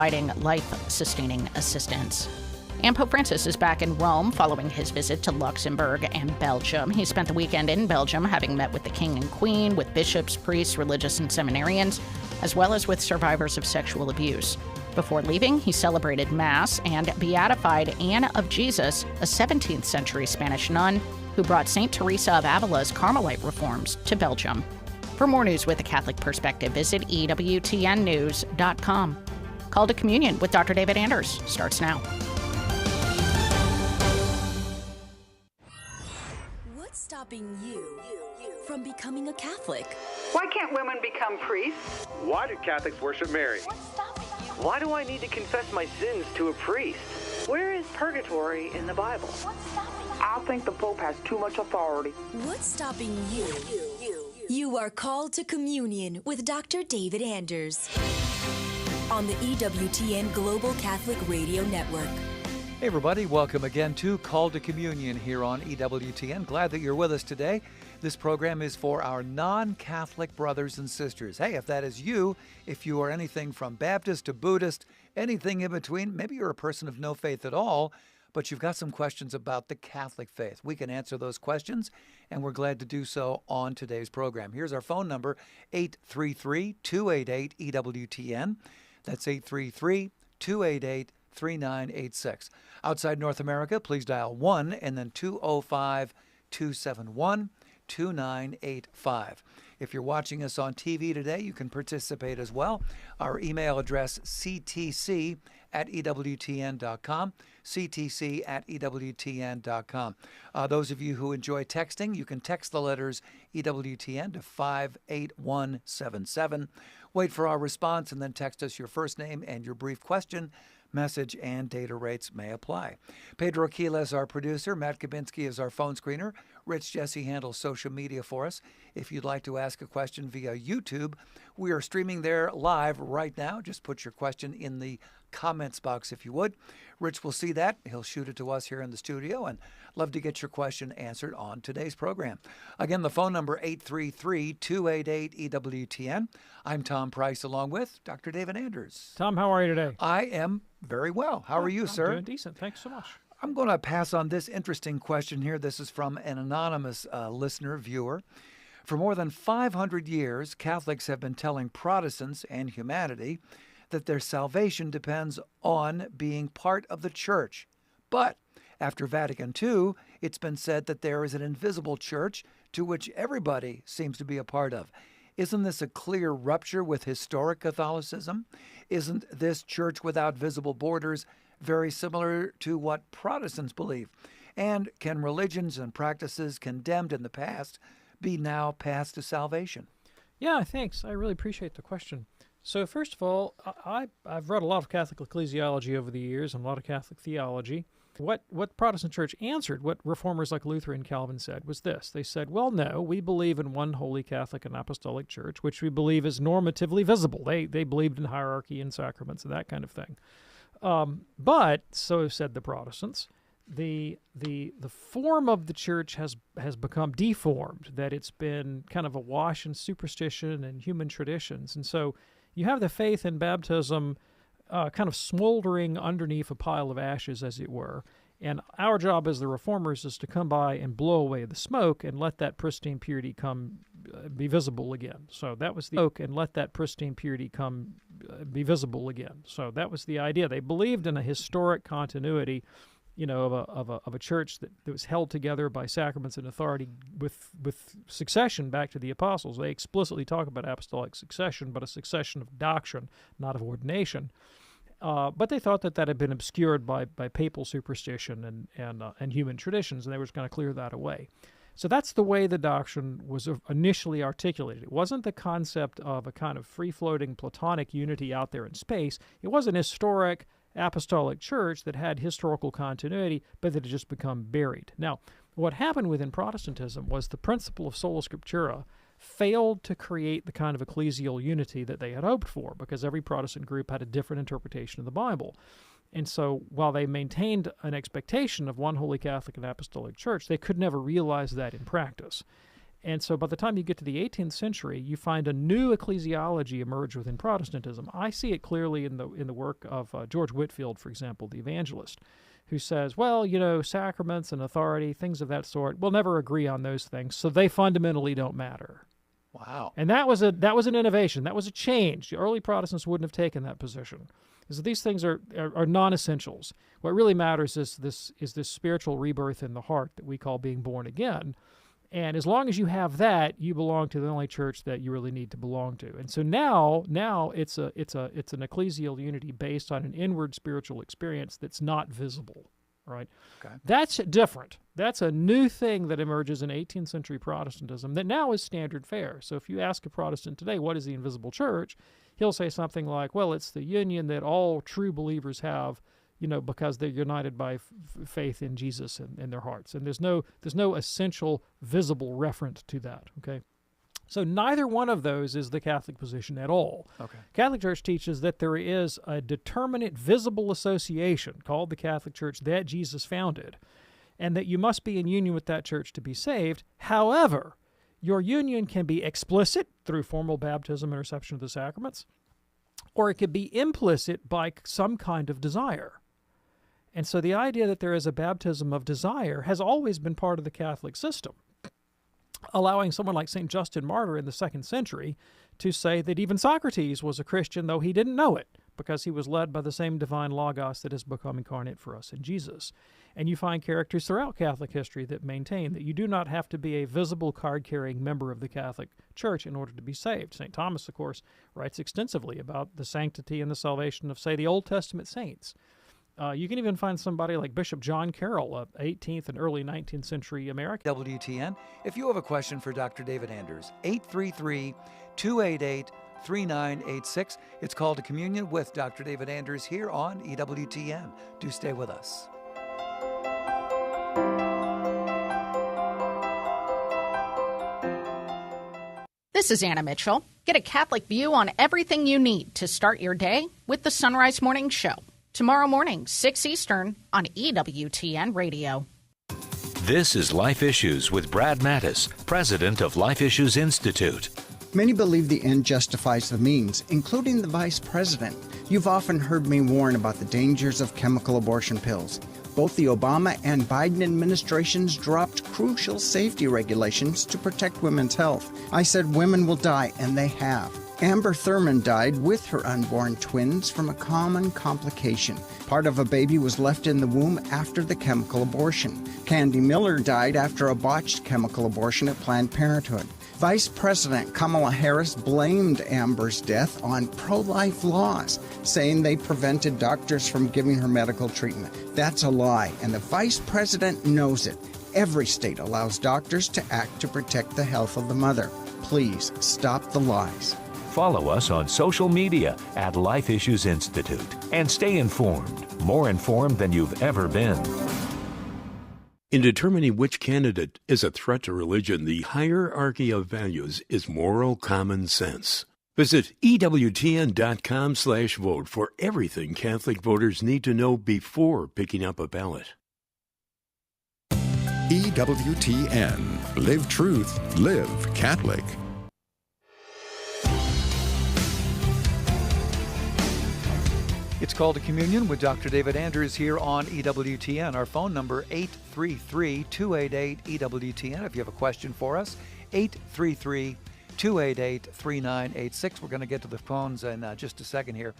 providing life-sustaining assistance. And Pope Francis is back in Rome following his visit to Luxembourg and Belgium. He spent the weekend in Belgium, having met with the King and Queen, with bishops, priests, religious, and seminarians, as well as with survivors of sexual abuse. Before leaving, he celebrated Mass and beatified Anne of Jesus, a 17th century Spanish nun who brought St. Teresa of Avila's Carmelite reforms to Belgium. For more news with a Catholic perspective, visit EWTNnews.com. Call to Communion with Dr. David Anders starts now. What's stopping you from becoming a Catholic? Why can't women become priests? Why do Catholics worship Mary? What's stopping you? Why do I need to confess my sins to a priest? Where is purgatory in the Bible? What's stopping you? I think the Pope has too much authority. What's stopping you? You are called to communion with Dr. David Anders on the EWTN Global Catholic Radio Network. Hey everybody, welcome again to Call to Communion here on EWTN. Glad that you're with us today. This program is for our non-Catholic brothers and sisters. Hey, if that is you, if you are anything from Baptist to Buddhist, anything in between, maybe you're a person of no faith at all, but you've got some questions about the Catholic faith. We can answer those questions, and we're glad to do so on today's program. Here's our phone number, 833-288-EWTN. That's 833-288-3986. Outside North America, please dial 1 and then 205-271-2985. If you're watching us on TV today, you can participate as well. Our email address, ctc@ewtn.com, ctc@ewtn.com. Those of you who enjoy texting, you can text the letters EWTN to 58177. Wait for our response and then text us your first name and your brief question. Message and data rates may apply. Pedro Quila is our producer. Matt Kabinski is our phone screener. Rich Jesse handles social media for us. If you'd like to ask a question via YouTube, we are streaming there live right now. Just put your question in the comments box if you would. Rich will see that. He'll shoot it to us here in the studio, and love to get your question answered on today's program. Again, the phone number 833-288-EWTN. I'm Tom Price along with Dr. David Anders. Tom, how are you today? I am very well. How are you, sir? I'm doing decent. Thanks so much. I'm going to pass on this interesting question here. This is from an anonymous listener, viewer. For more than 500 years, Catholics have been telling Protestants and humanity that their salvation depends on being part of the church. But after Vatican II, it's been said that there is an invisible church to which everybody seems to be a part of. Isn't this a clear rupture with historic Catholicism? Isn't this church without visible borders very similar to what Protestants believe? And can religions and practices condemned in the past be now passed to salvation? Yeah, thanks. I really appreciate the question. So first of all, I've read a lot of Catholic ecclesiology over the years and a lot of Catholic theology. What the Protestant Church answered, what reformers like Luther and Calvin said, was this. They said, well, no, we believe in one holy Catholic and Apostolic Church, which we believe is normatively visible. They believed in hierarchy and sacraments and that kind of thing. But, so said the Protestants, the form of the church has become deformed, that it's been kind of awash in superstition and human traditions. And so you have the faith in baptism kind of smoldering underneath a pile of ashes, as it were. And our job as the reformers is to come by and blow away the smoke and let that pristine purity be visible again. So that was the smoke, and let that pristine purity be visible again. So that was the idea. They believed in a historic continuity, of a church that was held together by sacraments and authority with succession back to the apostles. They explicitly talk about apostolic succession, but a succession of doctrine, not of ordination. But they thought that had been obscured by papal superstition and human traditions, and they were just going to clear that away. So that's the way the doctrine was initially articulated. It wasn't the concept of a kind of free-floating Platonic unity out there in space. It was an historic apostolic church that had historical continuity, but that had just become buried. Now, what happened within Protestantism was the principle of sola scriptura failed to create the kind of ecclesial unity that they had hoped for, because every Protestant group had a different interpretation of the Bible. And so while they maintained an expectation of one holy Catholic and Apostolic Church, they could never realize that in practice. And so by the time you get to the 18th century, you find a new ecclesiology emerge within Protestantism. I see it clearly in the work of George Whitefield, for example, the evangelist, who says, well, sacraments and authority, things of that sort, we'll never agree on those things, so they fundamentally don't matter. Wow. And that was an innovation. That was a change. The early Protestants wouldn't have taken that position. Because these things are non-essentials. What really matters is this spiritual rebirth in the heart that we call being born again. And as long as you have that, you belong to the only church that you really need to belong to. And so now it's an ecclesial unity based on an inward spiritual experience that's not visible, right? Okay. That's different. That's a new thing that emerges in 18th century Protestantism that now is standard fare. So if you ask a Protestant today, what is the invisible church? He'll say something like, well, it's the union that all true believers have, because they're united by faith in Jesus in their hearts. And there's no essential visible referent to that, okay? So neither one of those is the Catholic position at all. Okay. Catholic Church teaches that there is a determinate visible association called the Catholic Church that Jesus founded, and that you must be in union with that church to be saved. However, your union can be explicit through formal baptism and reception of the sacraments, or it could be implicit by some kind of desire. And so the idea that there is a baptism of desire has always been part of the Catholic system, allowing someone like St. Justin Martyr in the 2nd century to say that even Socrates was a Christian, though he didn't know it, because he was led by the same divine Logos that has become incarnate for us in Jesus. And you find characters throughout Catholic history that maintain that you do not have to be a visible card-carrying member of the Catholic Church in order to be saved. St. Thomas, of course, writes extensively about the sanctity and the salvation of, say, the Old Testament saints. You can even find somebody like Bishop John Carroll, a 18th and early 19th century American. EWTN, if you have a question for Dr. David Anders, 833-288-3986. It's called A Communion with Dr. David Anders here on EWTN. Do stay with us. This is Anna Mitchell. Get a Catholic view on everything you need to start your day with the Sunrise Morning Show. Tomorrow morning, 6 Eastern on EWTN Radio. This is Life Issues with Brad Mattis, president of Life Issues Institute. Many believe the end justifies the means, including the vice president. You've often heard me warn about the dangers of chemical abortion pills. Both the Obama and Biden administrations dropped crucial safety regulations to protect women's health. I said women will die, and they have. Amber Thurman died with her unborn twins from a common complication. Part of a baby was left in the womb after the chemical abortion. Candy Miller died after a botched chemical abortion at Planned Parenthood. Vice President Kamala Harris blamed Amber's death on pro-life laws, saying they prevented doctors from giving her medical treatment. That's a lie, and the Vice President knows it. Every state allows doctors to act to protect the health of the mother. Please stop the lies. Follow us on social media at Life Issues Institute and stay informed, more informed than you've ever been. In determining which candidate is a threat to religion, the hierarchy of values is moral common sense. Visit EWTN.com/vote for everything Catholic voters need to know before picking up a ballot. EWTN. Live truth, live Catholic. It's called A Communion with Dr. David Anders here on EWTN. Our phone number, 833-288-EWTN. If you have a question for us, 833-288-3986. We're going to get to the phones in just a second here.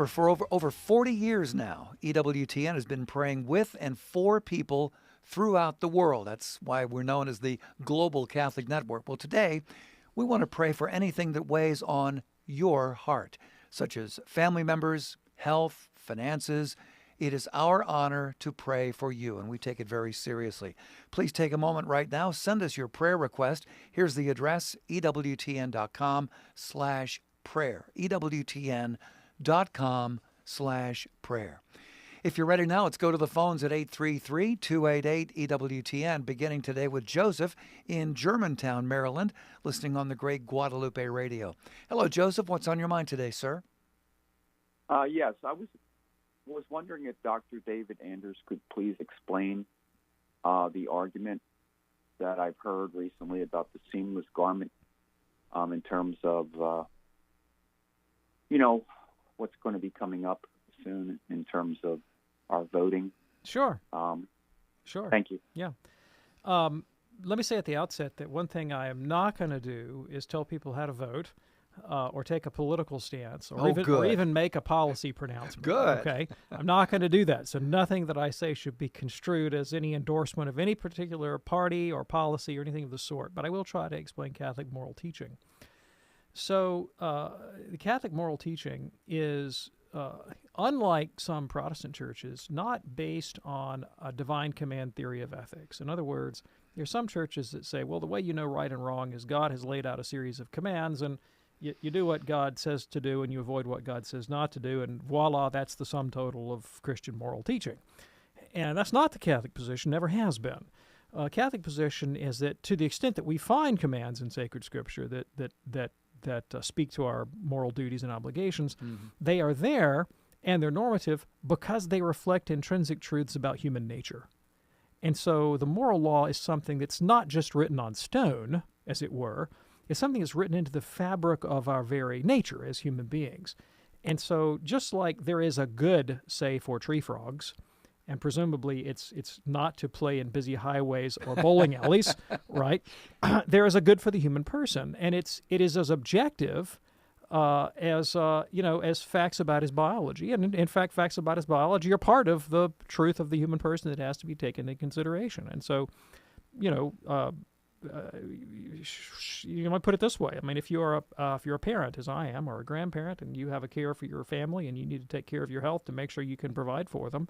For over 40 years now, EWTN has been praying with and for people throughout the world. That's why we're known as the Global Catholic Network. Well, today, we want to pray for anything that weighs on your heart, such as family members, health, finances. It is our honor to pray for you, and we take it very seriously. Please take a moment right now. Send us your prayer request. Here's the address, EWTN.com/prayer. EWTN.com/prayer. If you're ready now, let's go to the phones at 833-288-EWTN, beginning today with Joseph in Germantown, Maryland, listening on the great Guadalupe Radio. Hello, Joseph. What's on your mind today, sir? Yes, I was wondering if Dr. David Anders could please explain the argument that I've heard recently about the seamless garment in terms of, what's going to be coming up soon in terms of our voting. Sure. Sure. Thank you. Yeah. Let me say at the outset that one thing I am not going to do is tell people how to vote or take a political stance or even make a policy pronouncement. Good. Okay? I'm not going to do that. So nothing that I say should be construed as any endorsement of any particular party or policy or anything of the sort. But I will try to explain Catholic moral teaching. So the Catholic moral teaching is, unlike some Protestant churches, not based on a divine command theory of ethics. In other words, there are some churches that say, well, the way you know right and wrong is God has laid out a series of commands, and you do what God says to do, and you avoid what God says not to do, and voila, that's the sum total of Christian moral teaching. And that's not the Catholic position, never has been. Catholic position is that to the extent that we find commands in sacred Scripture that speak to our moral duties and obligations, they are there and they're normative because they reflect intrinsic truths about human nature. And so the moral law is something that's not just written on stone, as it were. It's something that's written into the fabric of our very nature as human beings. And so just like there is a good, say, for tree frogs, and presumably it's not to play in busy highways or bowling alleys, right? There is a good for the human person, and it is as objective as facts about his biology. And in fact, facts about his biology are part of the truth of the human person that has to be taken into consideration. And so, you might put it this way. I mean, if you're a parent, as I am, or a grandparent, and you have a care for your family, and you need to take care of your health to make sure you can provide for them,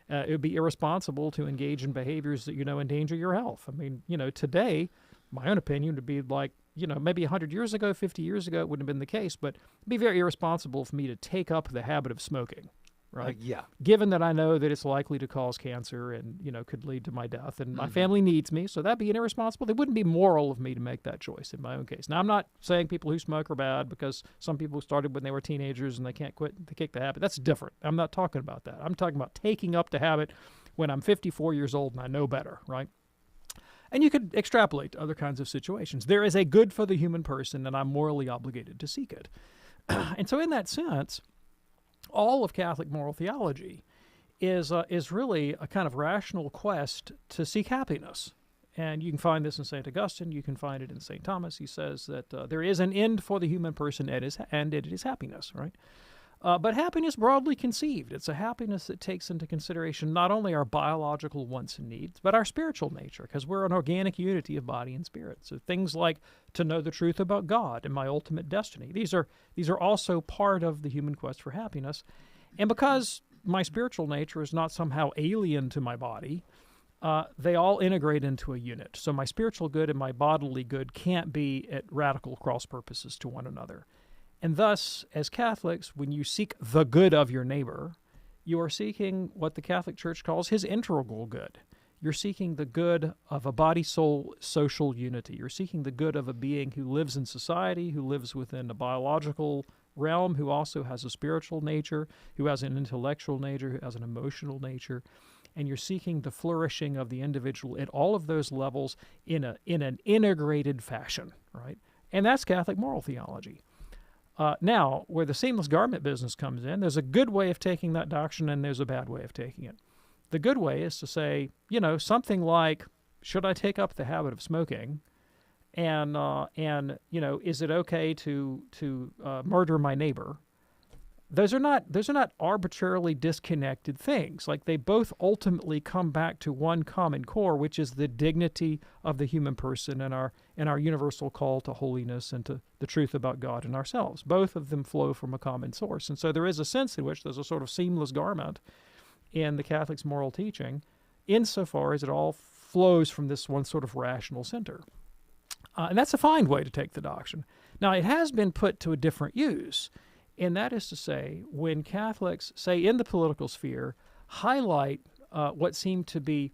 it would be irresponsible to engage in behaviors that endanger your health. I mean, today, my own opinion would be like, maybe 100 years ago, 50 years ago, it wouldn't have been the case, but it'd be very irresponsible for me to take up the habit of smoking, right? Yeah. Given that I know that it's likely to cause cancer and, could lead to my death, and my family needs me, so that'd be irresponsible. It wouldn't be moral of me to make that choice in my own case. Now, I'm not saying people who smoke are bad, because some people started when they were teenagers and they can't quit, they kick the habit. That's different. I'm not talking about that. I'm talking about taking up the habit when I'm 54 years old and I know better, right? And you could extrapolate to other kinds of situations. There is a good for the human person, and I'm morally obligated to seek it. And so in that sense, all of Catholic moral theology is really a kind of rational quest to seek happiness. And you can find this in St. Augustine. You can find it in St. Thomas. He says that there is an end for the human person, and it is happiness, right? But happiness broadly conceived. It's a happiness that takes into consideration not only our biological wants and needs, but our spiritual nature, because we're an organic unity of body and spirit. So things like to know the truth about God and my ultimate destiny. These are also part of the human quest for happiness. And because my spiritual nature is not somehow alien to my body, they all integrate into a unit. So my spiritual good and my bodily good can't be at radical cross purposes to one another. And thus, as Catholics, when you seek the good of your neighbor, you are seeking what the Catholic Church calls his integral good. You're seeking the good of a body-soul social unity. You're seeking the good of a being who lives in society, who lives within a biological realm, who also has a spiritual nature, who has an intellectual nature, who has an emotional nature. And you're seeking the flourishing of the individual at all of those levels in an integrated fashion, right? And that's Catholic moral theology. Now, where the seamless garment business comes in, there's a good way of taking that doctrine and there's a bad way of taking it. The good way is to say, something like, should I take up the habit of smoking? And is it okay to murder my neighbor? Those are not arbitrarily disconnected things. Like, they both ultimately come back to one common core, which is the dignity of the human person and our universal call to holiness and to the truth about God and ourselves. Both of them flow from a common source. And so there is a sense in which there's a sort of seamless garment in the Catholic's moral teaching, insofar as it all flows from this one sort of rational center. And that's a fine way to take the doctrine. Now, it has been put to a different use. And that is to say, when Catholics, say in the political sphere, highlight what seem to be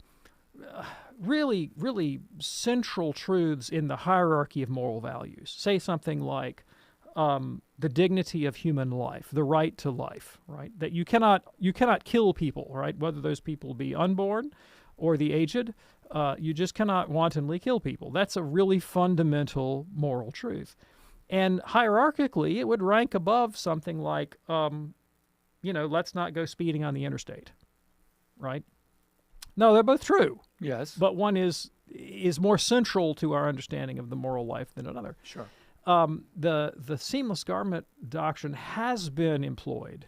really, really central truths in the hierarchy of moral values, say something like the dignity of human life, the right to life, right? That you cannot kill people, right? Whether those people be unborn or the aged. You just cannot wantonly kill people. That's a really fundamental moral truth. And hierarchically, it would rank above something like, let's not go speeding on the interstate, right? No, they're both true. Yes. But one is more central to our understanding of the moral life than another. Sure. The seamless garment doctrine has been employed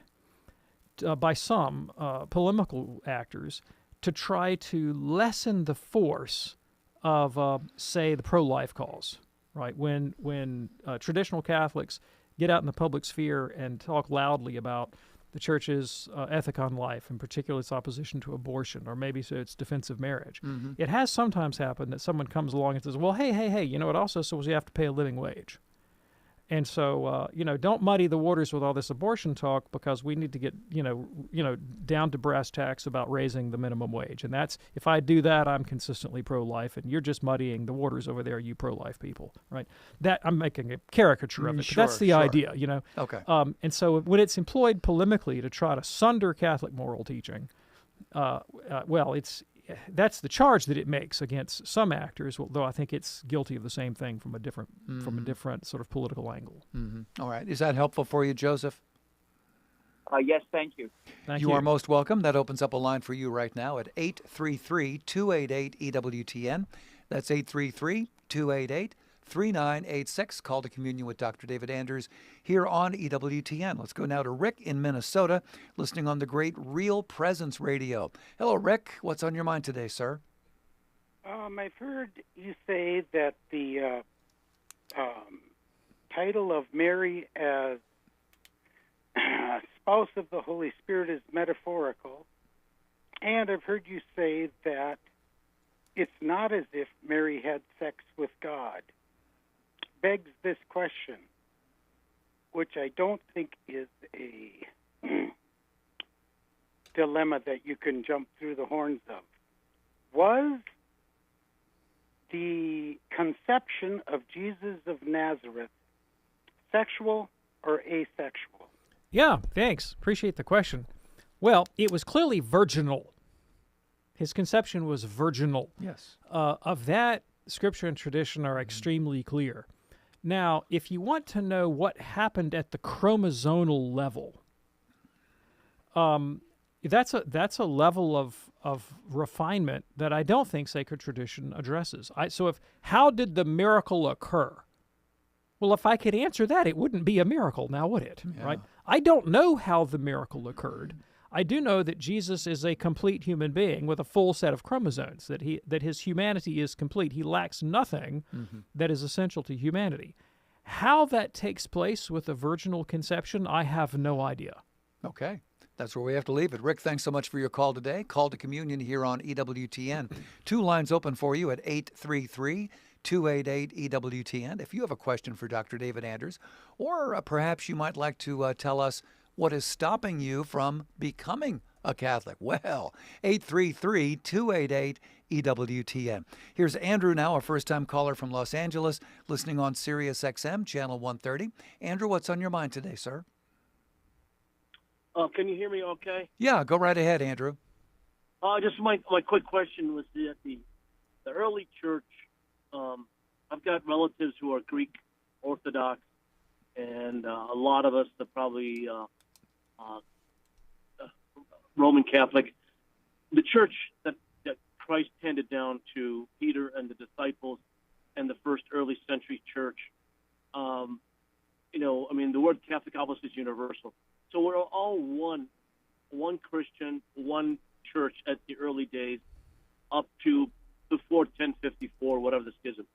by some polemical actors to try to lessen the force of, say, the pro-life cause, right? When traditional Catholics get out in the public sphere and talk loudly about the Church's ethic on life, in particular its opposition to abortion, or maybe so its defense of marriage. Mm-hmm. It has sometimes happened that someone comes along and says, well, hey, it also says you have to pay a living wage. And so, don't muddy the waters with all this abortion talk, because we need to get, down to brass tacks about raising the minimum wage. And that's, if I do that, I'm consistently pro-life, and you're just muddying the waters over there, you pro-life people, right? That, I'm making a caricature of it, but that's the idea, Okay. And so when it's employed polemically to try to sunder Catholic moral teaching, that's the charge that it makes against some actors, though I think it's guilty of the same thing from a different sort of political angle. Mm-hmm. All right. Is that helpful for you, Joseph? Yes, thank you. Thank you. You are most welcome. That opens up a line for you right now at 833-288-EWTN. That's 833-288-3986. Call to Communion with Dr. David Anders here on EWTN. Let's go now to Rick in Minnesota, listening on the great Real Presence Radio. Hello, Rick. What's on your mind today, sir? I've heard you say that the title of Mary as spouse of the Holy Spirit is metaphorical, and I've heard you say that it's not as if Mary had sex with God. Begs this question, which I don't think is a dilemma that you can jump through the horns of. Was the conception of Jesus of Nazareth sexual or asexual? Yeah, thanks. Appreciate the question. Well, it was clearly virginal. His conception was virginal. Yes. Of that, Scripture and tradition are extremely clear. Now, if you want to know what happened at the chromosomal level, that's a level of refinement that I don't think sacred tradition addresses. How did the miracle occur? Well, if I could answer that, it wouldn't be a miracle now, would it? Yeah. Right? I don't know how the miracle occurred. I do know that Jesus is a complete human being with a full set of chromosomes, that his humanity is complete. He lacks nothing that is essential to humanity. How that takes place with a virginal conception, I have no idea. Okay. That's where we have to leave it. Rick, thanks so much for your call today. Call to Communion here on EWTN. Two lines open for you at 833-288-EWTN. If you have a question for Dr. David Anders, or perhaps you might like to tell us what is stopping you from becoming a Catholic. Well, 833-288-EWTN. Here's Andrew now, a first-time caller from Los Angeles, listening on Sirius XM, Channel 130. Andrew, what's on your mind today, sir? Can you hear me okay? Yeah, go right ahead, Andrew. Just my quick question was that the early church, I've got relatives who are Greek Orthodox, and a lot of us are probably Roman Catholic. The church that Christ handed down to Peter and the disciples and the first early century church, the word Catholic obviously is universal. So we're all one Christian, one church at the early days up to before 1054, whatever the schism.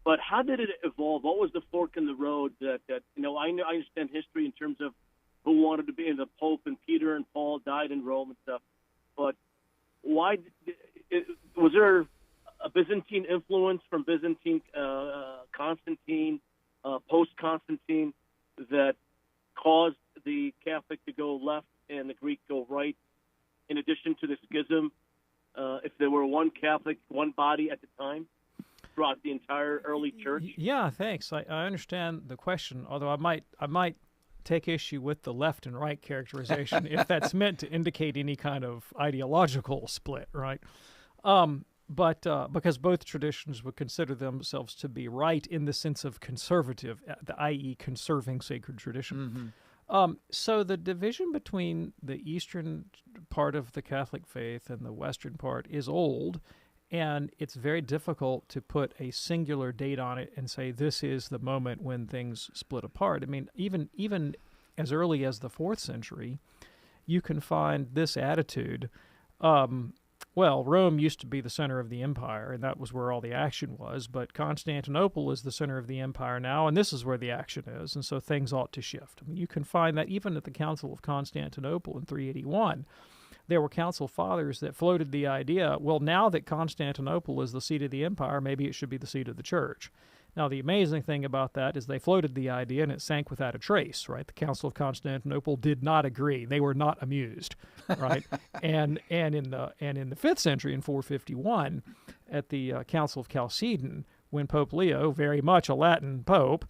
But how did it evolve? What was the fork in the road that I understand history in terms of who wanted to be in the Pope, and Peter and Paul died in Rome and stuff. But why was there a Byzantine influence from Byzantine Constantine, post-Constantine, that caused the Catholic to go left and the Greek go right, in addition to the schism, if there were one Catholic, one body at the time throughout the entire early church? Yeah, thanks. I understand the question, although I might take issue with the left and right characterization if that's meant to indicate any kind of ideological split, right? But because both traditions would consider themselves to be right in the sense of conservative, i.e. conserving sacred tradition. So the division between the eastern part of the Catholic faith and the western part is old, and it's very difficult to put a singular date on it and say this is the moment when things split apart. I mean, even as early as the 4th century, you can find this attitude. Well, Rome used to be the center of the empire, and that was where all the action was, but Constantinople is the center of the empire now, and this is where the action is, and so things ought to shift. I mean, you can find that even at the Council of Constantinople in 381, there were council fathers that floated the idea, well, now that Constantinople is the seat of the empire, maybe it should be the seat of the church. Now, the amazing thing about that is they floated the idea and it sank without a trace, right? The Council of Constantinople did not agree. They were not amused, right? and in the 5th century, in 451, at the Council of Chalcedon, when Pope Leo, very much a Latin pope,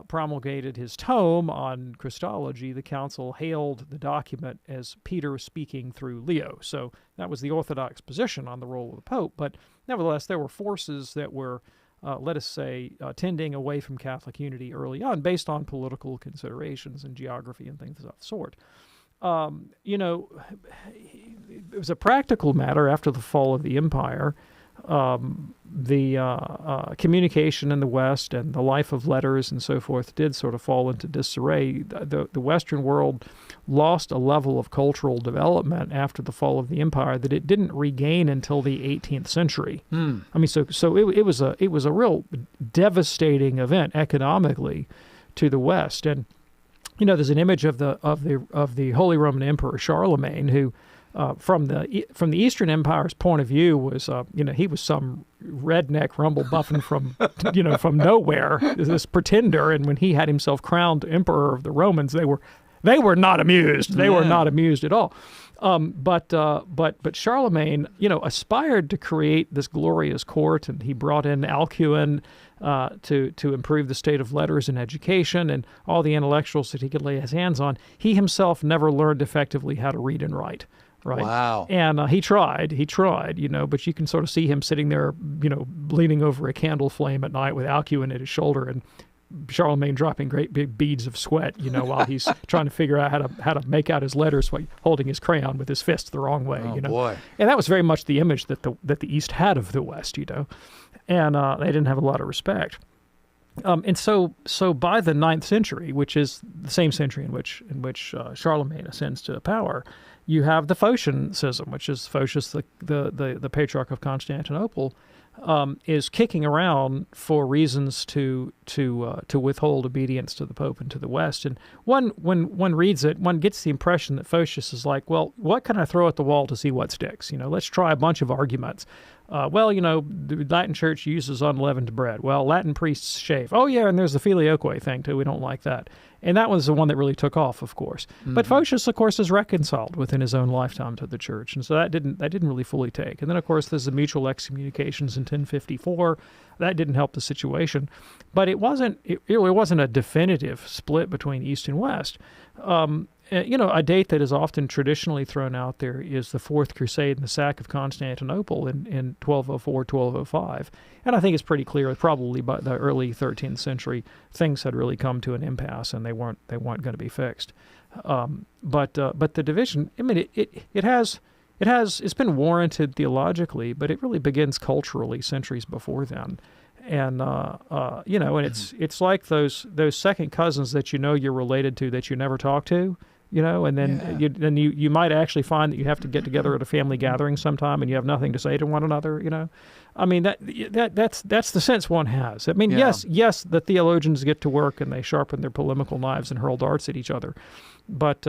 promulgated his tome on Christology, the council hailed the document as Peter speaking through Leo. So that was the orthodox position on the role of the pope. But nevertheless, there were forces that were let us say, tending away from Catholic unity early on based on political considerations and geography and things of that sort. It was a practical matter after the fall of the empire. The communication in the West and the life of letters and so forth did sort of fall into disarray. The Western world lost a level of cultural development after the fall of the empire that it didn't regain until the 18th century. I mean, so it was a real devastating event economically to the West. And there's an image of the Holy Roman Emperor Charlemagne, who from the Eastern Empire's point of view was he was some redneck rumblebuffin from from nowhere, this pretender. And when he had himself crowned emperor of the Romans, they were not amused. They were not amused at all. But Charlemagne aspired to create this glorious court, and he brought in Alcuin to improve the state of letters and education and all the intellectuals that he could lay his hands on. He himself never learned effectively how to read and write. Right. Wow. And he tried, but you can sort of see him sitting there, leaning over a candle flame at night with Alcuin at his shoulder, and Charlemagne dropping great big beads of sweat, while he's trying to figure out how to make out his letters while holding his crayon with his fist the wrong way. Boy. And that was very much the image that the East had of the West, and they didn't have a lot of respect. And so by the 9th century, which is the same century in which Charlemagne ascends to power, you have the Phocian schism, which is Photius, the Patriarch of Constantinople, is kicking around for reasons to withhold obedience to the Pope and to the West. And when one reads it, one gets the impression that Photius is like, well, what can I throw at the wall to see what sticks? Let's try a bunch of arguments. The Latin Church uses unleavened bread. Well, Latin priests shave. Oh, yeah, and there's the filioque thing, too. We don't like that. And that was the one that really took off, of course. Mm-hmm. But Photius, of course, is reconciled within his own lifetime to the Church, and so that didn't really fully take. And then, of course, there's the mutual excommunications in 1054. That didn't help the situation. But it really wasn't a definitive split between East and West. A date that is often traditionally thrown out there is the Fourth Crusade and the sack of Constantinople in 1204, 1205. And I think it's pretty clear, probably by the early 13th century, things had really come to an impasse and they weren't going to be fixed. But the division, I mean, it's been warranted theologically, but it really begins culturally centuries before then. And and it's like those second cousins that you're related to that you never talk to, and then you might actually find that you have to get together at a family gathering sometime and you have nothing to say to one another. I mean that's the sense one has. I mean, yes, the theologians get to work and they sharpen their polemical knives and hurl darts at each other, but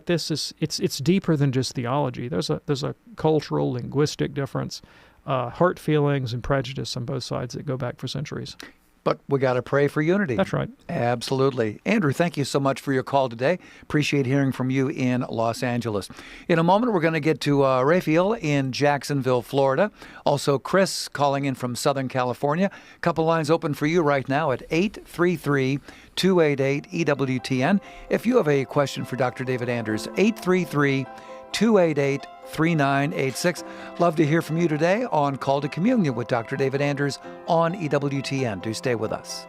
this is it's deeper than just theology. There's a cultural, linguistic difference. Hurt feelings and prejudice on both sides that go back for centuries. But we got to pray for unity. That's right. Absolutely. Andrew, thank you so much for your call today. Appreciate hearing from you in Los Angeles. In a moment, we're going to get to Raphael in Jacksonville, Florida. Also, Chris calling in from Southern California. A couple lines open for you right now at 833-288-EWTN. If you have a question for Dr. David Anders, 833-288-EWTN. 3986. Love to hear from you today on Call to Communion with Dr. David Anders on EWTN. Do stay with us.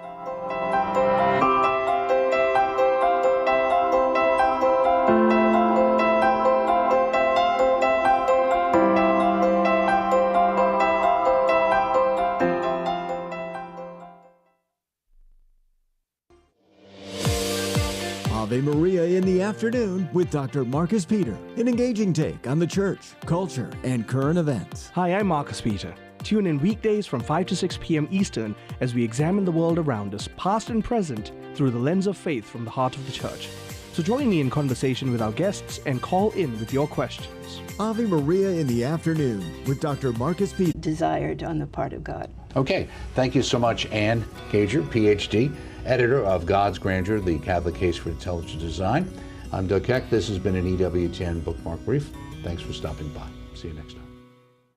Ave Maria in the afternoon with Dr. Marcus Peter, an engaging take on the church, culture, and current events. Hi, I'm Marcus Peter. Tune in weekdays from 5 to 6 p.m. Eastern as we examine the world around us, past and present, through the lens of faith from the heart of the church. So join me in conversation with our guests and call in with your questions. Ave Maria in the afternoon with Dr. Marcus Peter. Desired on the part of God. Okay, thank you so much, Ann Gager, PhD, editor of God's Grandeur, The Catholic Case for Intelligent Design. I'm Doug Keck. This has been an EWTN Bookmark Brief. Thanks for stopping by. See you next time.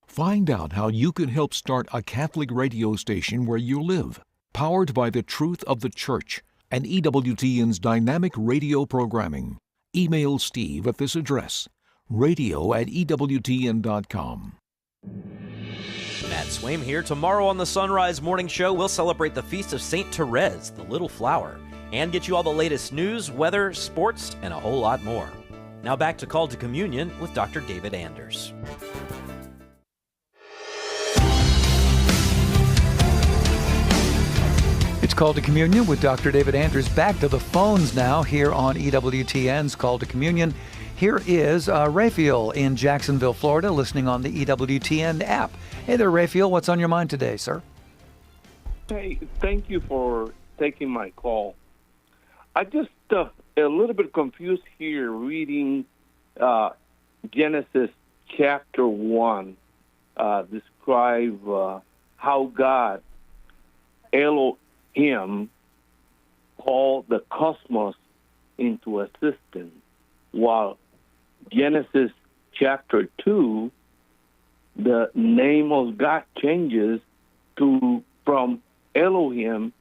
Find out how you can help start a Catholic radio station where you live, powered by the truth of the Church and EWTN's dynamic radio programming. Email Steve at this address, radio@EWTN.com. Matt Swaim here. Tomorrow on the Sunrise Morning Show, we'll celebrate the feast of St. Therese, the Little Flower, and get you all the latest news, weather, sports, and a whole lot more. Now back to Call to Communion with Dr. David Anders. It's Call to Communion with Dr. David Anders. Back to the phones now here on EWTN's Call to Communion. Here is Raphael in Jacksonville, Florida, listening on the EWTN app. Hey there, Raphael. What's on your mind today, sir? Hey, thank you for taking my call. I just a little bit confused here reading Genesis chapter 1, describe how God, Elohim, called the cosmos into existence, while Genesis chapter 2, the name of God changes from Elohim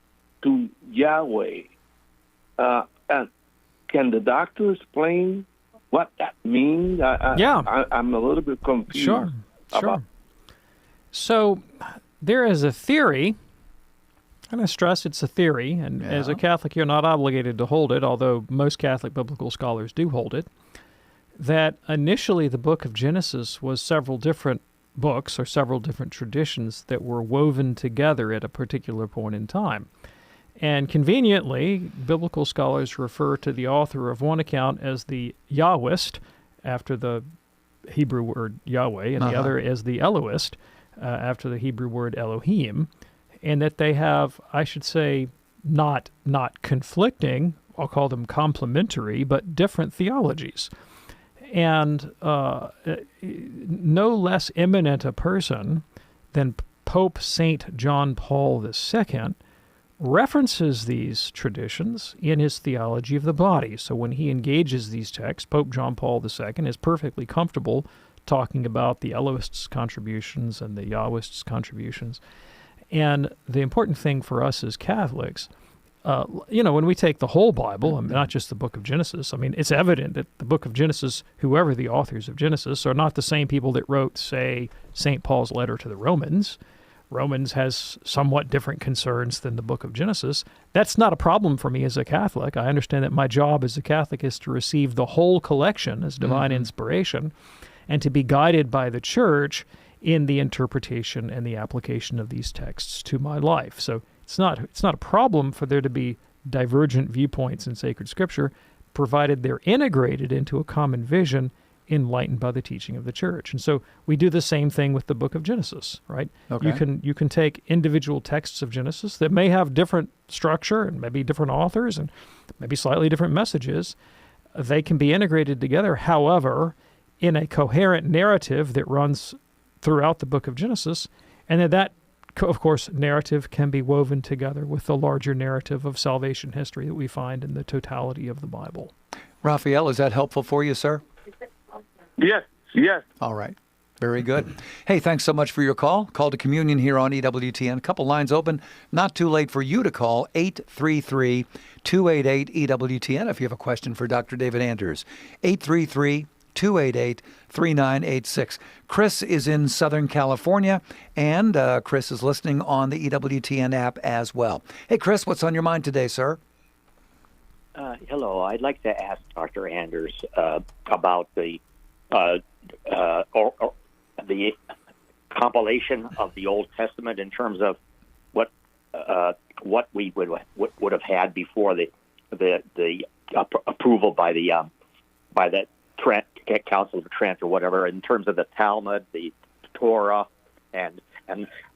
to Yahweh. And can the doctor explain what that means? I'm a little bit confused. Sure. So there is a theory, and I stress it's a theory, and as a Catholic you're not obligated to hold it, although most Catholic biblical scholars do hold it, that initially the book of Genesis was several different books or several different traditions that were woven together at a particular point in time. And conveniently, biblical scholars refer to the author of one account as the Yahwist, after the Hebrew word Yahweh, and the other as the Elohist, after the Hebrew word Elohim, and that they have, I should say, not conflicting, I'll call them complementary, but different theologies. And no less eminent a person than Pope St. John Paul II references these traditions in his theology of the body. So when he engages these texts, Pope John Paul II is perfectly comfortable talking about the Elohists' contributions and the Yahwists' contributions. And the important thing for us as Catholics, when we take the whole Bible, not just the book of Genesis, it's evident that the book of Genesis, whoever the authors of Genesis, are not the same people that wrote, say, St. Paul's letter to the Romans. Romans has somewhat different concerns than the book of Genesis. That's not a problem for me as a Catholic. I understand that my job as a Catholic is to receive the whole collection as divine inspiration and to be guided by the Church in the interpretation and the application of these texts to my life. So it's not a problem for there to be divergent viewpoints in sacred Scripture, provided they're integrated into a common vision enlightened by the teaching of the Church. And so we do the same thing with the book of Genesis, right? Okay. You can take individual texts of Genesis that may have different structure and maybe different authors and maybe slightly different messages. They can be integrated together, however, in a coherent narrative that runs throughout the book of Genesis, and that of course, narrative can be woven together with the larger narrative of salvation history that we find in the totality of the Bible. Raphael, is that helpful for you, sir? Yes. All right. Very good. Hey, thanks so much for your call. Call to Communion here on EWTN. A couple lines open. Not too late for you to call 833-288-EWTN if you have a question for Dr. David Anders. 833 288-288-3986. Chris is in Southern California, and Chris is listening on the EWTN app as well. Hey, Chris, what's on your mind today, sir? Hello. I'd like to ask Dr. Anders about the compilation of the Old Testament in terms of what we would have had before the approval by the Council of Trent or whatever, in terms of the Talmud, the Torah, and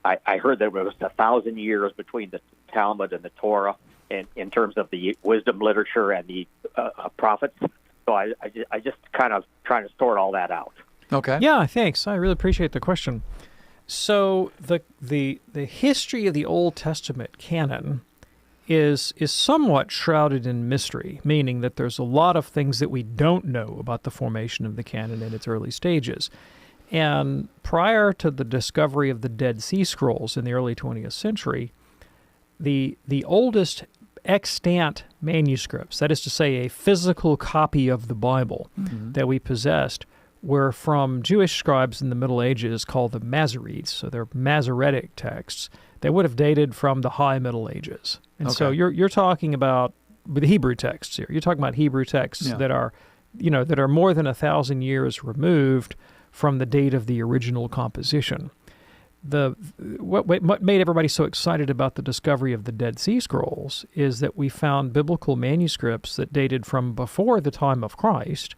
I heard there was 1,000 years between the Talmud and the Torah in terms of the wisdom literature and the prophets. So I just kind of trying to sort all that out. Okay. Yeah, thanks. I really appreciate the question. So the history of the Old Testament canon is somewhat shrouded in mystery, meaning that there's a lot of things that we don't know about the formation of the canon in its early stages. And prior to the discovery of the Dead Sea Scrolls in the early 20th century, the oldest extant manuscripts, that is to say a physical copy of the Bible that we possessed, were from Jewish scribes in the Middle Ages called the Masoretes. So they're Masoretic texts. They would have dated from the High Middle Ages. And so you're talking about the Hebrew texts here. You're talking about Hebrew texts that are more than 1,000 years removed from the date of the original composition. What made everybody so excited about the discovery of the Dead Sea Scrolls is that we found biblical manuscripts that dated from before the time of Christ.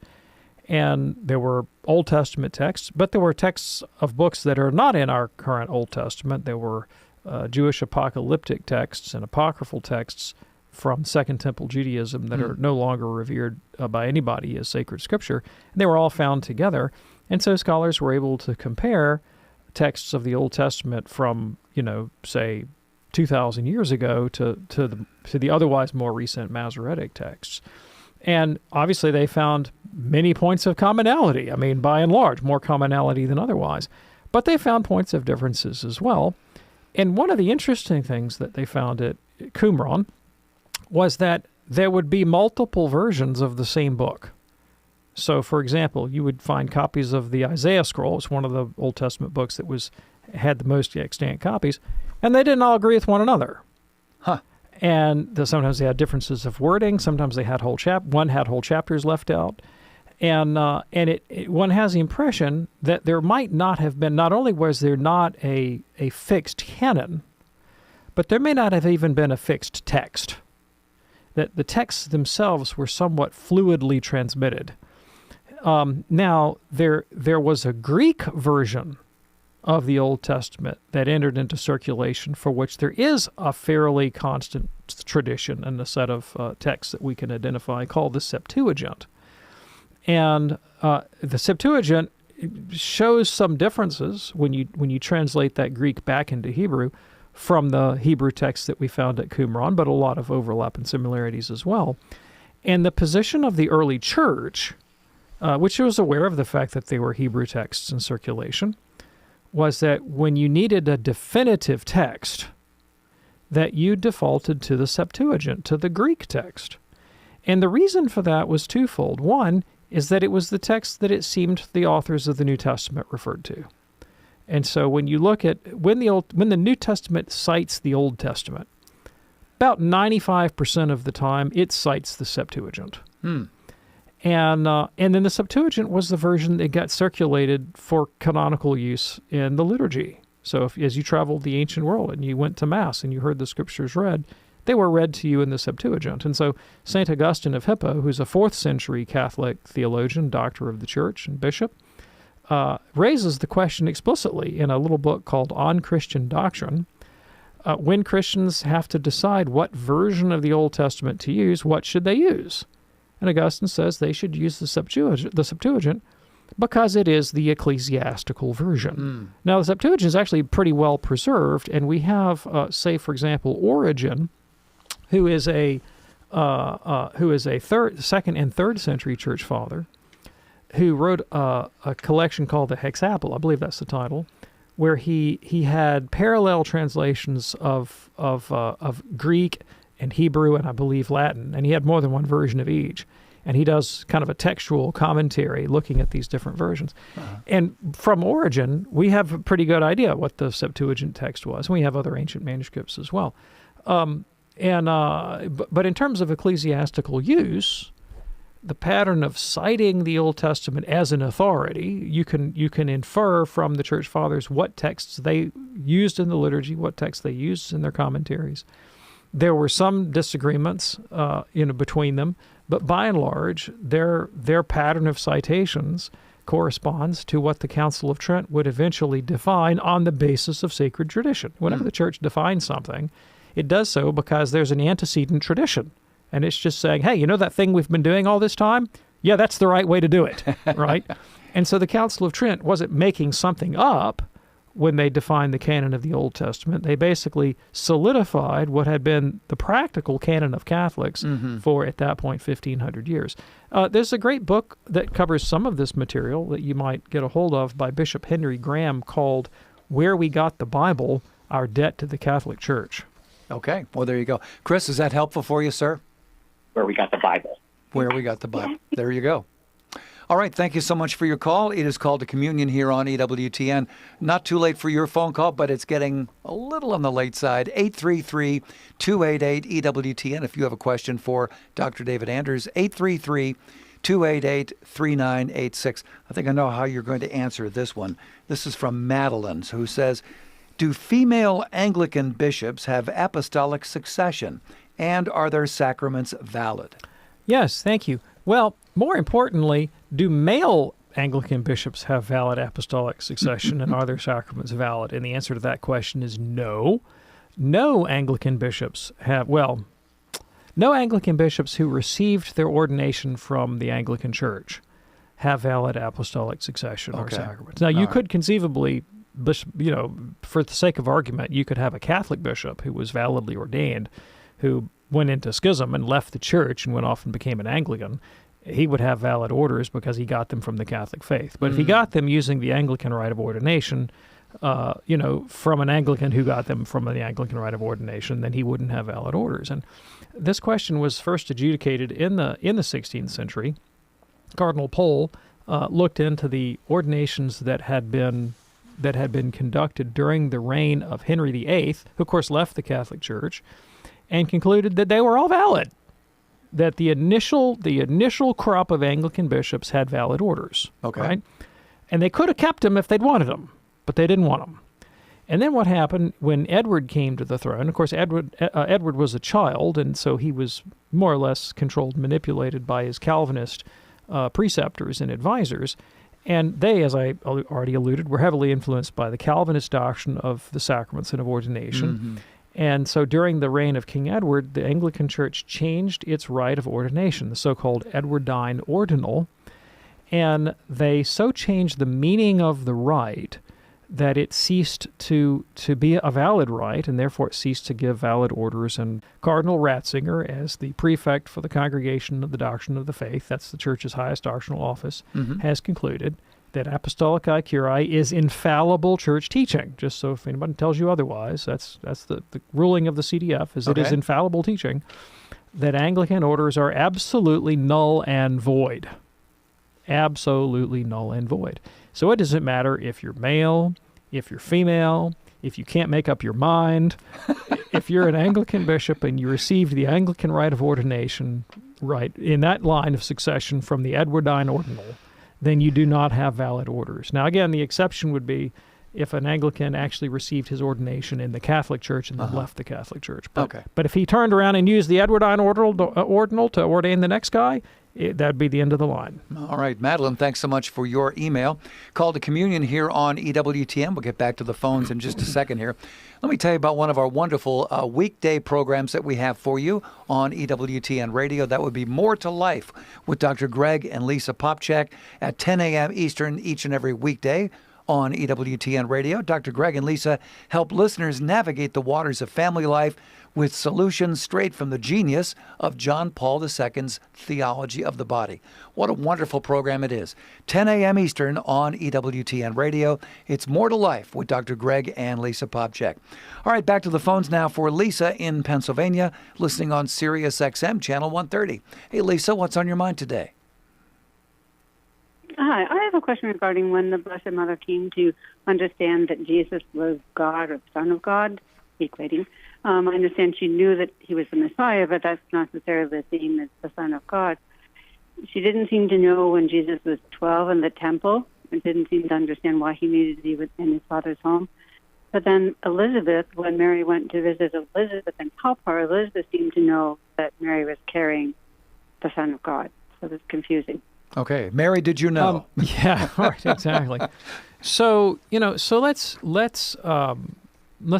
And there were Old Testament texts, but there were texts of books that are not in our current Old Testament. There were Jewish apocalyptic texts and apocryphal texts from Second Temple Judaism that are no longer revered by anybody as sacred scripture. And they were all found together. And so scholars were able to compare texts of the Old Testament from, say, 2,000 years ago to the otherwise more recent Masoretic texts. And obviously they found many points of commonality. I mean, by and large, more commonality than otherwise. But they found points of differences as well. And one of the interesting things that they found at Qumran was that there would be multiple versions of the same book. So, for example, you would find copies of the Isaiah scroll. It's one of the Old Testament books that had the most extant copies, and they didn't all agree with one another. And sometimes they had differences of wording. Sometimes they had one had whole chapters left out. And one has the impression that there might not have been, not only was there not a fixed canon, but there may not have even been a fixed text. That the texts themselves were somewhat fluidly transmitted. Now, there was a Greek version of the Old Testament that entered into circulation, for which there is a fairly constant tradition and a set of texts that we can identify called the Septuagint. And the Septuagint shows some differences when you translate that Greek back into Hebrew from the Hebrew text that we found at Qumran, but a lot of overlap and similarities as well. And the position of the early church, which was aware of the fact that they were Hebrew texts in circulation, was that when you needed a definitive text, that you defaulted to the Septuagint, to the Greek text. And the reason for that was twofold. One is that it was the text that it seemed the authors of the New Testament referred to. And so when you look at when the New Testament cites the Old Testament, about 95% of the time it cites the Septuagint. And then the Septuagint was the version that got circulated for canonical use in the liturgy. So as you traveled the ancient world and you went to Mass and you heard the Scriptures read, they were read to you in the Septuagint. And so St. Augustine of Hippo, who's a 4th century Catholic theologian, doctor of the Church, and bishop, raises the question explicitly in a little book called On Christian Doctrine. When Christians have to decide what version of the Old Testament to use, what should they use? And Augustine says they should use the Septuagint because it is the ecclesiastical version. Now, the Septuagint is actually pretty well preserved, and we have, say, for example, Origen, who is a 2nd and 3rd century church father, who wrote a collection called the Hexapla, I believe that's the title, where he had parallel translations of Greek and Hebrew and I believe Latin, and he had more than one version of each. And he does kind of a textual commentary looking at these different versions. And from Origen, we have a pretty good idea what the Septuagint text was. We have other ancient manuscripts as well. But in terms of ecclesiastical use, the pattern of citing the Old Testament as an authority, you can infer from the Church Fathers what texts they used in the liturgy, what texts they used in their commentaries. There were some disagreements, between them, but by and large, their pattern of citations corresponds to what the Council of Trent would eventually define on the basis of sacred tradition. Whenever the Church defines something, it does so because there's an antecedent tradition. And it's just saying, hey, you know that thing we've been doing all this time? Yeah, that's the right way to do it, right? And so the Council of Trent wasn't making something up when they defined the canon of the Old Testament. They basically solidified what had been the practical canon of Catholics for, at that point, 1,500 years. There's a great book that covers some of this material that you might get a hold of by Bishop Henry Graham called Where We Got the Bible, Our Debt to the Catholic Church. Okay, well, there you go. Chris, is that helpful for you, sir? Where we got the Bible. Where we got the Bible. There you go. All right, thank you so much for your call. It is Called to Communion here on EWTN. Not too late for your phone call, but it's getting a little on the late side. 833-288-EWTN if you have a question for Dr. David Anders. 833-288-3986. I think I know how you're going to answer this one. This is from Madeline, who says, do female Anglican bishops have apostolic succession? And are their sacraments valid? Yes, thank you. Well, more importantly, do male Anglican bishops have valid apostolic succession, and are their sacraments valid? And the answer to that question is no. No Anglican bishops no Anglican bishops who received their ordination from the Anglican Church have valid apostolic succession or sacraments. Now, you could conceivably, for the sake of argument, you could have a Catholic bishop who was validly ordained, who went into schism and left the church and went off and became an Anglican. He would have valid orders because he got them from the Catholic faith. But if he got them using the Anglican rite of ordination, from an Anglican who got them from the Anglican rite of ordination, then he wouldn't have valid orders. And this question was first adjudicated in the 16th century. Cardinal Pole looked into the ordinations that had been conducted during the reign of Henry VIII, who of course left the Catholic Church, and concluded that they were all valid, that the initial crop of Anglican bishops had valid orders. Okay. Right? And they could have kept them if they'd wanted them, but they didn't want them. And then what happened when Edward came to the throne? Of course, Edward was a child, and so he was more or less controlled, manipulated by his Calvinist preceptors and advisors. And they, as I already alluded, were heavily influenced by the Calvinist doctrine of the sacraments and of ordination. And so during the reign of King Edward, the Anglican Church changed its rite of ordination, the so-called Edwardine ordinal, and they so changed the meaning of the rite that it ceased to be a valid rite, and therefore it ceased to give valid orders. And Cardinal Ratzinger, as the prefect for the Congregation of the Doctrine of the Faith, that's the Church's highest doctrinal office, has concluded that apostolicae curiae is infallible church teaching. Just so if anybody tells you otherwise, that's the ruling of the CDF, is it is infallible teaching, that Anglican orders are absolutely null and void. Absolutely null and void. So it doesn't matter if you're male, if you're female, if you can't make up your mind, if you're an Anglican bishop and you received the Anglican rite of ordination right in that line of succession from the Edwardine ordinal, then you do not have valid orders. Now, again, the exception would be if an Anglican actually received his ordination in the Catholic Church and then left the Catholic Church. But if he turned around and used the Edwardine ordinal to ordain the next guy, that'd be the end of the line. All right, Madeline, thanks so much for your email. Call to Communion here on EWTN. We'll get back to the phones in just a second here. Let me tell you about one of our wonderful weekday programs that we have for you on EWTN Radio. That would be More to Life with Dr. Greg and Lisa Popchak at 10 a.m. Eastern each and every weekday on EWTN Radio. Dr. Greg and Lisa help listeners navigate the waters of family life with solutions straight from the genius of John Paul II's Theology of the Body. What a wonderful program it is. 10 a.m. Eastern on EWTN Radio. It's More to Life with Dr. Greg and Lisa Popcak. All right, back to the phones now for Lisa in Pennsylvania, listening on Sirius XM Channel 130. Hey, Lisa, what's on your mind today? Hi, I have a question regarding when the Blessed Mother came to understand that Jesus was God or the Son of God, equating. I understand she knew that he was the Messiah, but that's not necessarily the same as the Son of God. She didn't seem to know when Jesus was 12 in the temple, and didn't seem to understand why he needed to be in his father's home. But then Elizabeth, when Mary went to visit Elizabeth and help her, Elizabeth seemed to know that Mary was carrying the Son of God. So it's confusing. Okay, Mary, did you know? Yeah, right, exactly. So let's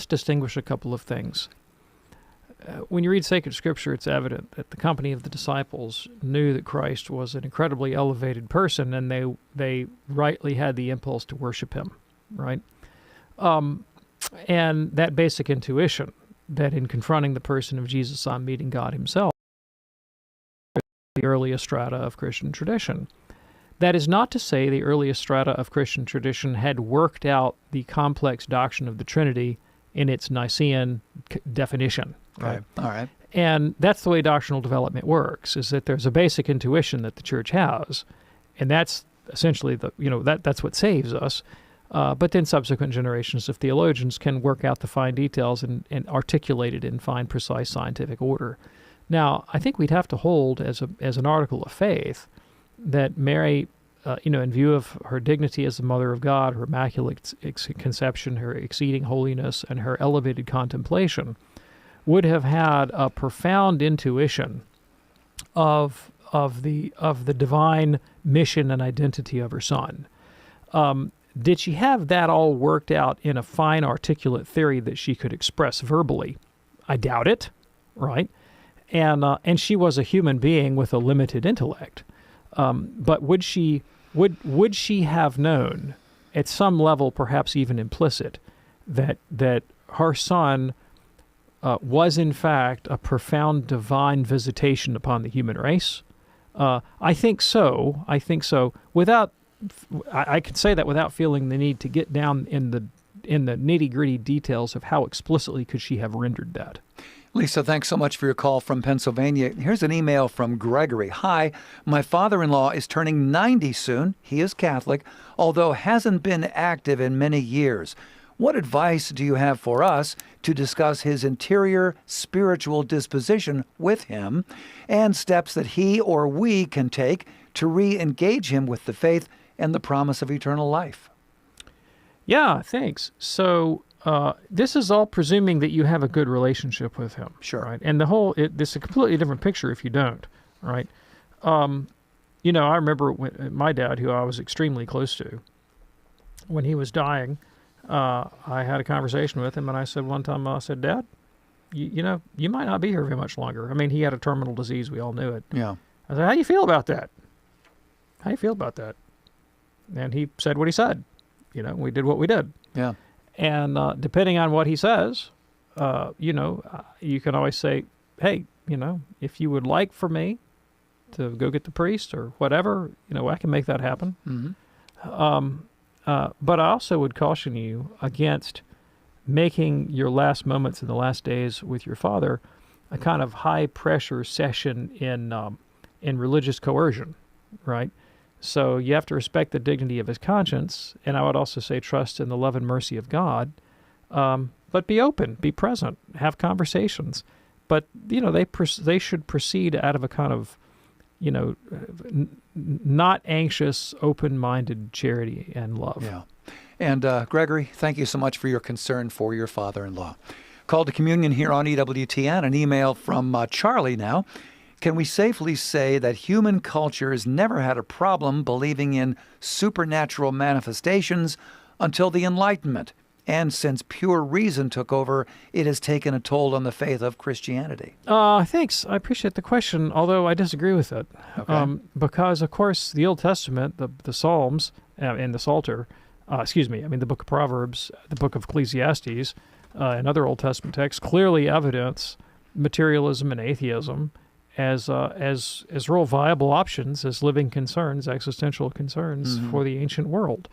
distinguish a couple of things. When you read sacred scripture, it's evident that the company of the disciples knew that Christ was an incredibly elevated person, and they rightly had the impulse to worship him, right? And that basic intuition that in confronting the person of Jesus on meeting God himself, the earliest strata of Christian tradition. That is not to say the earliest strata of Christian tradition had worked out the complex doctrine of the Trinity in its Nicene definition. Right? Okay. All right. And that's the way doctrinal development works, is that there's a basic intuition that the church has, and that's essentially that's what saves us. But then subsequent generations of theologians can work out the fine details and articulate it in fine, precise scientific order. Now, I think we'd have to hold as an article of faith that Mary, in view of her dignity as the Mother of God, her immaculate conception, her exceeding holiness, and her elevated contemplation, would have had a profound intuition of the divine mission and identity of her Son. Did she have that all worked out in a fine, articulate theory that she could express verbally? I doubt it, right? And she was a human being with a limited intellect. But would she have known, at some level, perhaps even implicit, that her Son was in fact a profound divine visitation upon the human race? I think so. I could say that without feeling the need to get down in the nitty-gritty details of how explicitly could she have rendered that. Lisa, thanks so much for your call from Pennsylvania. Here's an email from Gregory. Hi, my father-in-law is turning 90 soon. He is Catholic, although hasn't been active in many years. What advice do you have for us to discuss his interior spiritual disposition with him and steps that he or we can take to re-engage him with the faith and the promise of eternal life? Yeah, thanks. So this is all presuming that you have a good relationship with him. Sure. Right? And this is a completely different picture if you don't, right? I remember when my dad, who I was extremely close to, when he was dying, I had a conversation with him, and I said one time, Dad, you might not be here very much longer. I mean, he had a terminal disease. We all knew it. Yeah. I said, how do you feel about that? And he said what he said. We did what we did. Yeah. And depending on what he says, you can always say, hey, if you would like for me to go get the priest or whatever, I can make that happen. Mm-hmm. But I also would caution you against making your last moments in the last days with your father a kind of high-pressure session in religious coercion, right? So you have to respect the dignity of his conscience, and I would also say trust in the love and mercy of God. But be open, be present, have conversations. But they should proceed out of a kind of not anxious, open-minded charity and love. Yeah. And Gregory, thank you so much for your concern for your father-in-law. Call to communion here on EWTN. An email from Charlie now. Can we safely say that human culture has never had a problem believing in supernatural manifestations until the Enlightenment? And since pure reason took over, it has taken a toll on the faith of Christianity. Thanks. I appreciate the question, although I disagree with it. Okay. Because, of course, the Old Testament, the Psalms and the Psalter, the book of Proverbs, the book of Ecclesiastes, and other Old Testament texts clearly evidence materialism and atheism as real viable options, as living concerns, existential concerns for the ancient world.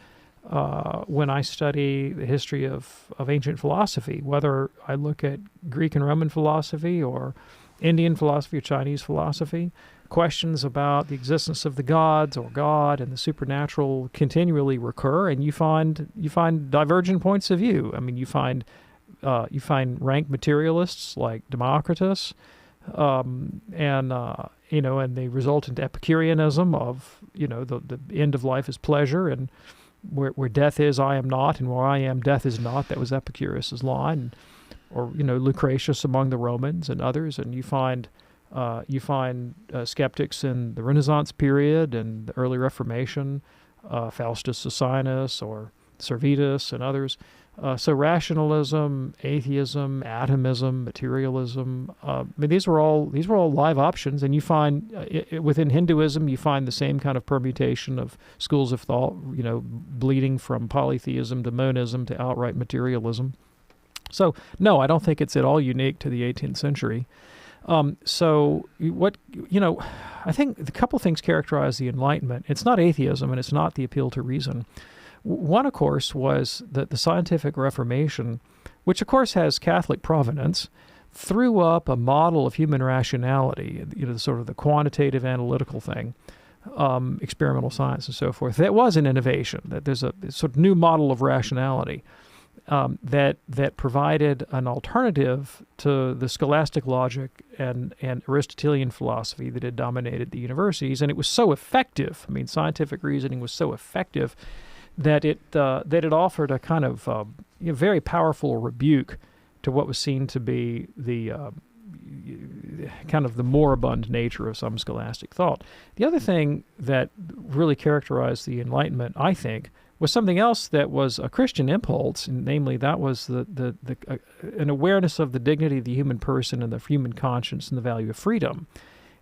When I study the history of ancient philosophy, whether I look at Greek and Roman philosophy or Indian philosophy or Chinese philosophy, questions about the existence of the gods or God and the supernatural continually recur, and you find divergent points of view. I mean, you find rank materialists like Democritus, and the resultant Epicureanism of the end of life is pleasure, and where death is, I am not, and where I am, death is not. That was Epicurus's line, or Lucretius among the Romans and others, and you find skeptics in the Renaissance period and the early Reformation, Faustus Socinus or Servetus and others. So rationalism, atheism, atomism, materialism. These were all live options, and you find within Hinduism you find the same kind of permutation of schools of thought. Bleeding from polytheism to monism to outright materialism. So no, I don't think it's at all unique to the 18th century. I think a couple things characterize the Enlightenment. It's not atheism, and it's not the appeal to reason. One, of course, was that the scientific Reformation, which, of course, has Catholic provenance, threw up a model of human rationality, sort of the quantitative analytical thing, experimental science and so forth. That was an innovation, that there's a sort of new model of rationality that provided an alternative to the scholastic logic and Aristotelian philosophy that had dominated the universities. And it was so effective, scientific reasoning was so effective that it offered a kind of very powerful rebuke to what was seen to be the kind of the moribund nature of some scholastic thought. The other thing that really characterized the Enlightenment, I think, was something else that was a Christian impulse, and namely that was an awareness of the dignity of the human person and the human conscience and the value of freedom.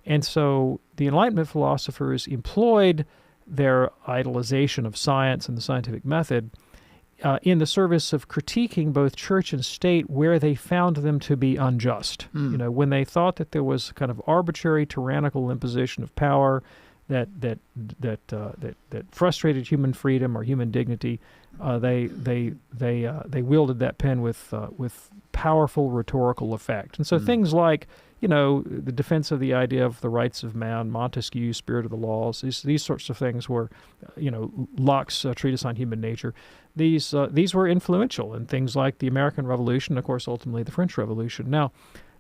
And so the Enlightenment philosophers employed their idolization of science and the scientific method in the service of critiquing both church and state where they found them to be unjust. When they thought that there was kind of arbitrary, tyrannical imposition of power that frustrated human freedom or human dignity, they wielded that pen with powerful rhetorical effect. And so things like the defense of the idea of the rights of man, Montesquieu's Spirit of the Laws, these sorts of things were, Locke's treatise on human nature. These were influential in things like the American Revolution, of course, ultimately the French Revolution. Now,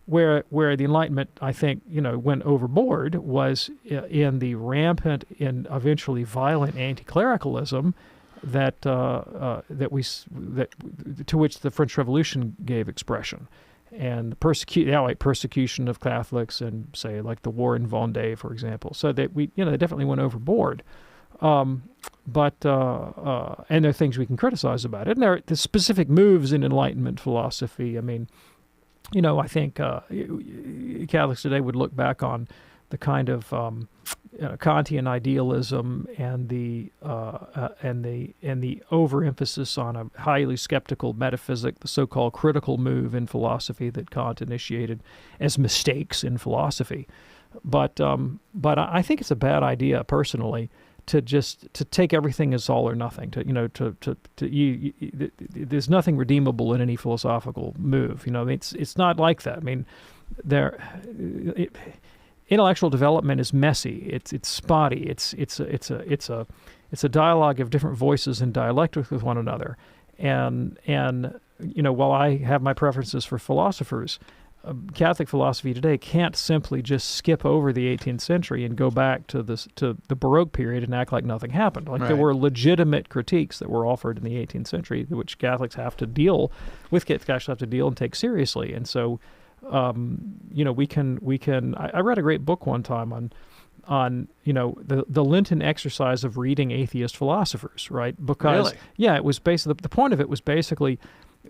where the Enlightenment, I think, went overboard was in the rampant and eventually violent anti-clericalism to which the French Revolution gave expression, and the outright persecution of Catholics, and say like the war in Vendée, for example. So that they definitely went overboard. And there are things we can criticize about it, and there are the specific moves in Enlightenment philosophy. I think Catholics today would look back on the kind of Kantian idealism and the overemphasis on a highly skeptical metaphysic, the so-called critical move in philosophy that Kant initiated, as mistakes in philosophy. But I think it's a bad idea, personally, to take everything as all or nothing. There's nothing redeemable in any philosophical move. It's not like that. Intellectual development is messy. It's spotty. It's a dialogue of different voices and dialectic with one another. And while I have my preferences for philosophers, Catholic philosophy today can't simply just skip over the 18th century and go back to the Baroque period and act like nothing happened. There were legitimate critiques that were offered in the 18th century, which Catholics have to deal with. Catholics have to deal and take seriously. And so, we can. I read a great book one time on the Lenten exercise of reading atheist philosophers, right? Because really? It was basically the point of it was basically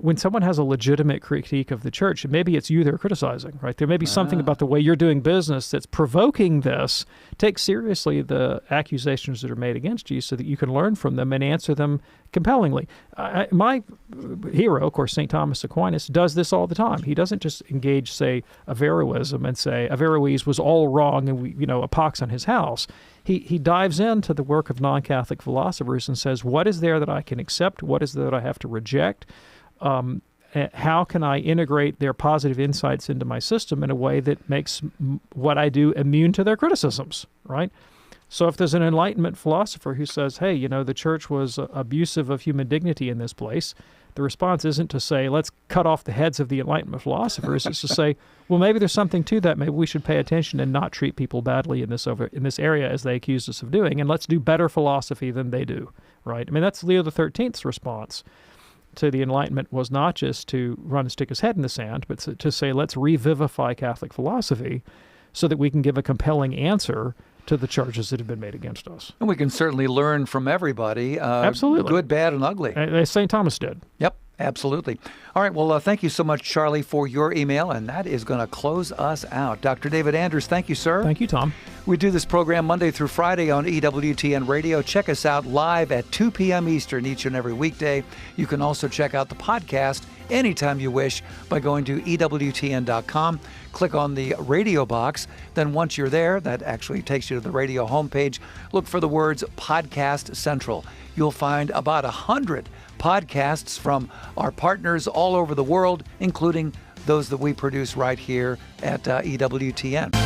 when someone has a legitimate critique of the church, maybe it's you they're criticizing, right? There may be something about the way you're doing business that's provoking this. Take seriously the accusations that are made against you so that you can learn from them and answer them compellingly. My hero, of course, St. Thomas Aquinas, does this all the time. He doesn't just engage, say, Averroism and say Averroes was all wrong and a pox on his house. He dives into the work of non-Catholic philosophers and says, what is there that I can accept? What is there that I have to reject? How can I integrate their positive insights into my system in a way that makes what I do immune to their criticisms, right? So if there's an Enlightenment philosopher who says, hey, the church was abusive of human dignity in this place, the response isn't to say, let's cut off the heads of the Enlightenment philosophers. It's to say, well, maybe there's something to that. Maybe we should pay attention and not treat people badly in this area as they accuse us of doing, and let's do better philosophy than they do, right? I mean, that's Leo XIII's response to the Enlightenment, was not just to run and stick his head in the sand, but to say, let's revivify Catholic philosophy so that we can give a compelling answer to the charges that have been made against us. And we can certainly learn from everybody. Absolutely. Good, bad, and ugly. As St. Thomas did. Yep, absolutely. All right, well, thank you so much, Charlie, for your email, and that is going to close us out. Dr. David Anders, thank you, sir. Thank you, Tom. We do this program Monday through Friday on EWTN Radio. Check us out live at 2 p.m. Eastern each and every weekday. You can also check out the podcast anytime you wish by going to EWTN.com. Click on the radio box. Then once you're there, that actually takes you to the radio homepage. Look for the words Podcast Central. You'll find about 100 podcasts from our partners all over the world, including those that we produce right here at EWTN.